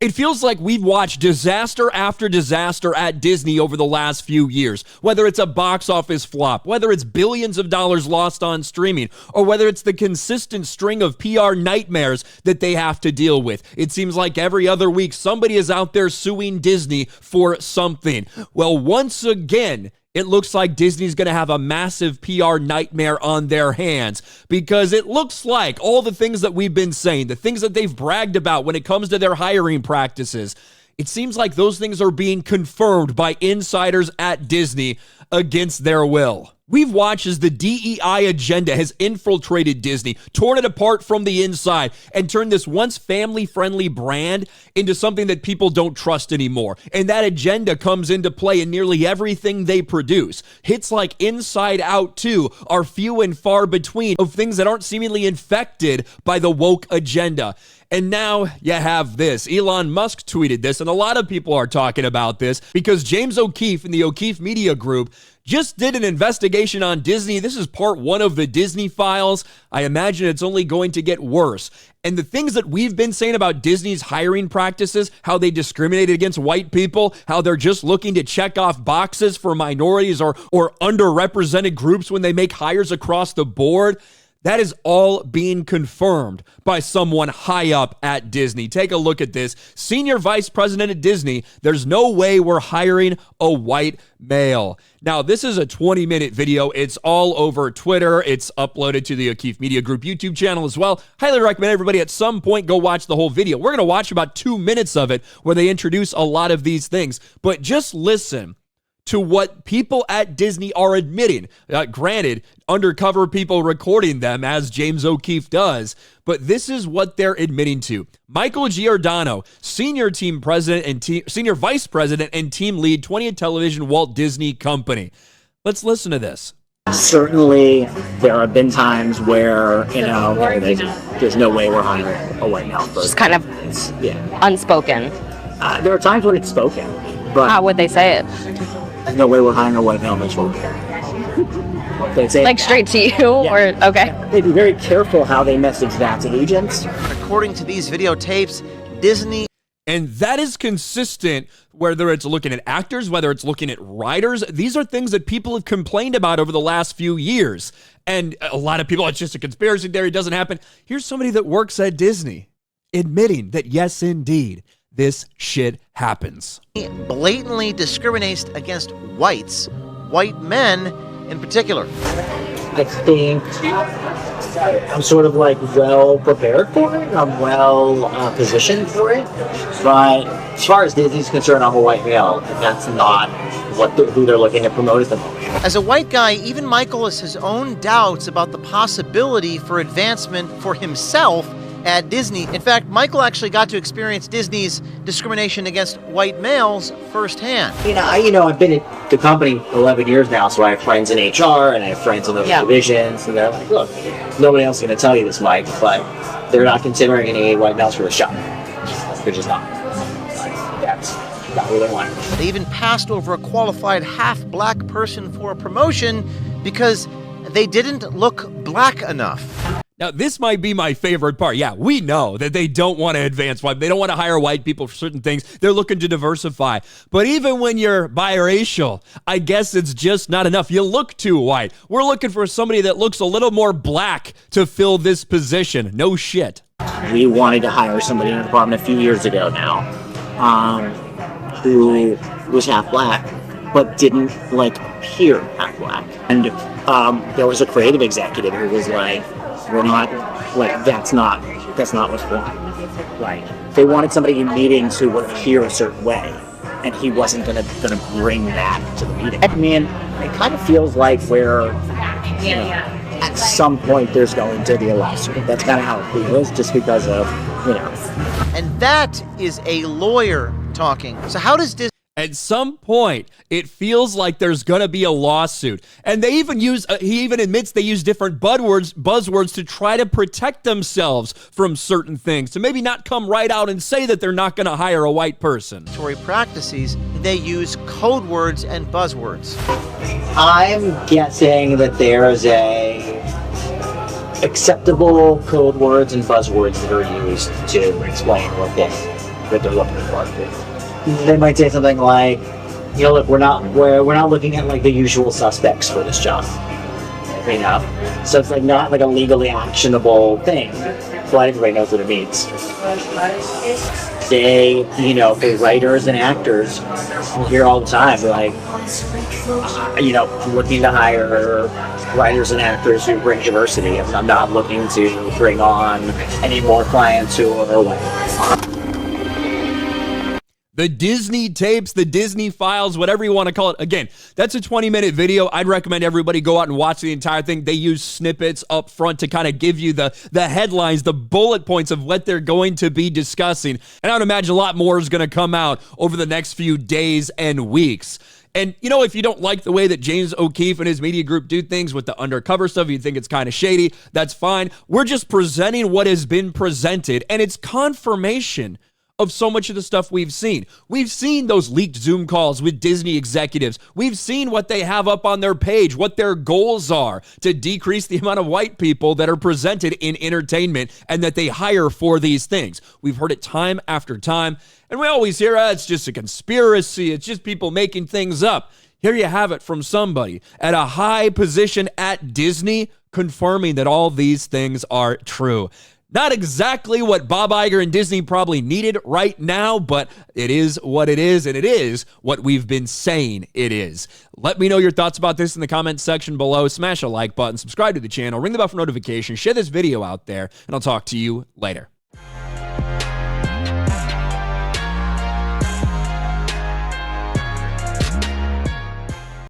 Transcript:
It feels like we've watched disaster after disaster at Disney over the last few years, whether it's a box office flop, whether it's billions of dollars lost on streaming, or whether it's the consistent string of PR nightmares that they have to deal with. It seems like every other week somebody is out there suing Disney for something. Well, once again, it looks like Disney's going to have a massive PR nightmare on their hands, because it looks like all the things that we've been saying, the things that they've bragged about when it comes to their hiring practices, it seems like those things are being confirmed by insiders at Disney against their will. We've watched as the DEI agenda has infiltrated Disney, torn it apart from the inside, and turned this once family-friendly brand into something that people don't trust anymore. And that agenda comes into play in nearly everything they produce. Hits like Inside Out 2 are few and far between of things that aren't seemingly infected by the woke agenda. And now you have this. Elon Musk tweeted this, and a lot of people are talking about this because James O'Keefe and the O'Keefe Media Group just did an investigation on Disney. This is part 1 of the Disney files. I imagine it's only going to get worse. And the things that we've been saying about Disney's hiring practices, how they discriminate against white people, how they're just looking to check off boxes for minorities or underrepresented groups when they make hires across the board, that is all being confirmed by someone high up at Disney. Take a look at this. Senior Vice President at Disney, there's no way we're hiring a white male. Now, this is a 20-minute video. It's all over Twitter. It's uploaded to the O'Keefe Media Group YouTube channel as well. Highly recommend everybody at some point go watch the whole video. We're going to watch about 2 minutes of it where they introduce a lot of these things. But just listen to what people at Disney are admitting. Granted, undercover people recording them, as James O'Keefe does, but this is what they're admitting to. Michael Giordano, senior vice president and team lead, 20th Television, Walt Disney Company. Let's listen to this. Certainly, there have been times where, there's no way we're hiring a white male person. Just kind of unspoken. There are times when it's spoken, but how would they say it? There's no way we're hiring a white male person. Like straight to you? Yeah. Or okay. They'd be very careful how they message that to agents. According to these videotapes, Disney... And that is consistent, whether it's looking at actors, whether it's looking at writers. These are things that people have complained about over the last few years. And a lot of people, it's just a conspiracy theory, it doesn't happen. Here's somebody that works at Disney admitting that, yes, indeed, this shit happens. Blatantly discriminates against white men in particular. I think I'm sort of well prepared for it. I'm well positioned for it. But as far as Disney's concerned, I'm a white male. That's not who they're looking to promote at the moment. As a white guy, even Michael has his own doubts about the possibility for advancement for himself at Disney. In fact, Michael actually got to experience Disney's discrimination against white males firsthand. I've been at the company 11 years now, so I have friends in HR and I have friends in those divisions, and they're like, look, nobody else is going to tell you this, Mike, but they're not considering any white males for the shop. They're just not. That's not what they want. They even passed over a qualified half-black person for a promotion because they didn't look black enough. Now, this might be my favorite part. Yeah, we know that they don't want to advance white. They don't want to hire white people for certain things. They're looking to diversify. But even when you're biracial, I guess it's just not enough. You look too white. We're looking for somebody that looks a little more black to fill this position. No shit. We wanted to hire somebody in the department a few years ago now who was half black, but didn't appear half black. And there was a creative executive who was like, we're not, that's not what's wrong. They wanted somebody in meetings who would appear a certain way, and he wasn't gonna bring that to the meeting. I mean, it kind of feels like at some point there's going to be a lawsuit. That's kind of how it feels, just because of, And that is a lawyer talking. So how does Disney... At some point, it feels like there's going to be a lawsuit. And they even he even admits they use different buzzwords to try to protect themselves from certain things, to maybe not come right out and say that they're not going to hire a white person. Practices, they use code words and buzzwords. I'm guessing that there's acceptable code words and buzzwords that are used to explain what that they're looking for. They might say something like, you know, look, we're not looking at like the usual suspects for this job. You know, so it's like not like a legally actionable thing, but everybody knows what it means. They, you know, for writers and actors, you hear all the time, like, you know, looking to hire writers and actors who bring diversity. I'm not looking to bring on any more clients who are white. The Disney tapes, the Disney files, whatever you want to call it. Again, that's a 20-minute video. I'd recommend everybody go out and watch the entire thing. They use snippets up front to kind of give you the headlines, the bullet points of what they're going to be discussing. And I would imagine a lot more is going to come out over the next few days and weeks. And, you know, if you don't like the way that James O'Keefe and his media group do things with the undercover stuff, you think it's kind of shady, that's fine. We're just presenting what has been presented, and it's confirmation of so much of the stuff we've seen. We've seen those leaked Zoom calls with Disney executives. We've seen what they have up on their page, what their goals are to decrease the amount of white people that are presented in entertainment and that they hire for these things. We've heard it time after time, and we always hear, it's just a conspiracy. It's just people making things up. Here you have it from somebody at a high position at Disney confirming that all these things are true. Not exactly what Bob Iger and Disney probably needed right now, but it is what it is, and it is what we've been saying it is. Let me know your thoughts about this in the comments section below. Smash a like button, subscribe to the channel, ring the bell for notifications, share this video out there, and I'll talk to you later.